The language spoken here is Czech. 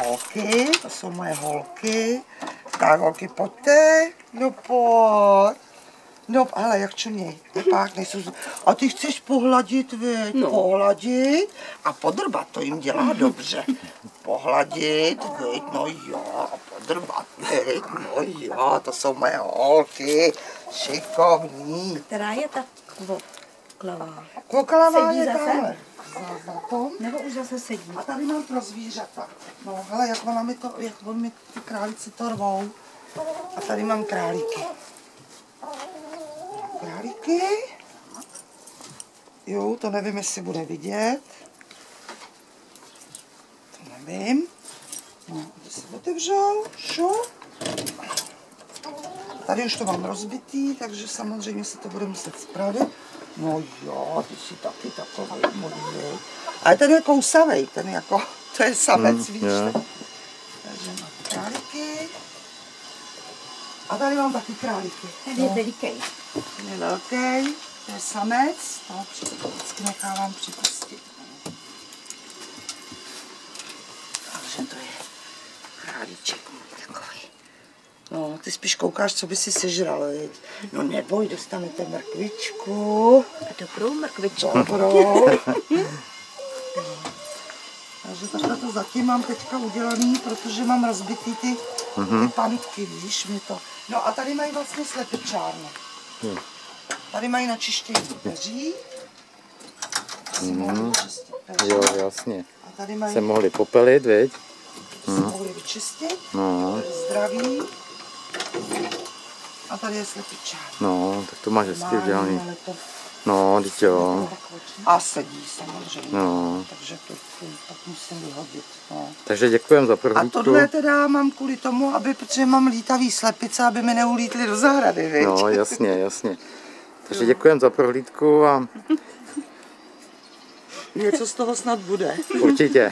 holky, to jsou moje holky. Tak, holky, pojďte. No pojď. No, hele, jak čuměj. Pak nejsou... A ty chceš pohladit, viď? No. Pohladit a podrbat, to jim dělá dobře. Pohladit, viď? No jo, podrbat, viď? No jo, to jsou moje holky. Šikovní. Která je ta kvoklavá? Kvoklavá je tamhle. Za tom. Nebo už zase sedí? A tady mám pro zvířata. No, hele, jak mi ty králíci to rvou. A tady mám králíky. Králíky. Jo, to nevím, jestli bude vidět. To nevím. No, když se otevřou, šup. Tady už to mám rozbitý, takže samozřejmě se to bude muset spravit. No jo, ty jsi taky takový modlý. Ale ten je kousavej, ten jako, to je samec, víš. Takže mám králíky. A tady mám taky králíky. Ten je veliký. Ten je velký, to je samec, to vždycky nechávám připustit. Takže to je králíček takový. No, ty spíš koukáš, co by si sežral, viď? No neboj, dostanete mrkvičku. A dobrou mrkvičku. Dobrou. Takže takhle to zatím mám teďka udělaný, protože mám rozbitý ty pantky, víš mi to. No a tady mají vlastně slepičárnu. Tady mají na čištění peří. Jo, jasně. A tady mají... Se mohli popelit, viď? Se mohli vyčistit. No. Zdraví. A tady je slepičárna. No, tak to máš hezky udělaný. No, teď jo. A sedí samozřejmě. No. Takže to tak musím vyhodit. No. Takže děkujem za A prohlídku. tohle teda mám kvůli tomu, protože mám lítavý slepice, aby mi neulítly do zahrady, viď? No, jasně, jasně. Takže děkujem za prohlídku a Něco z toho snad bude. určitě.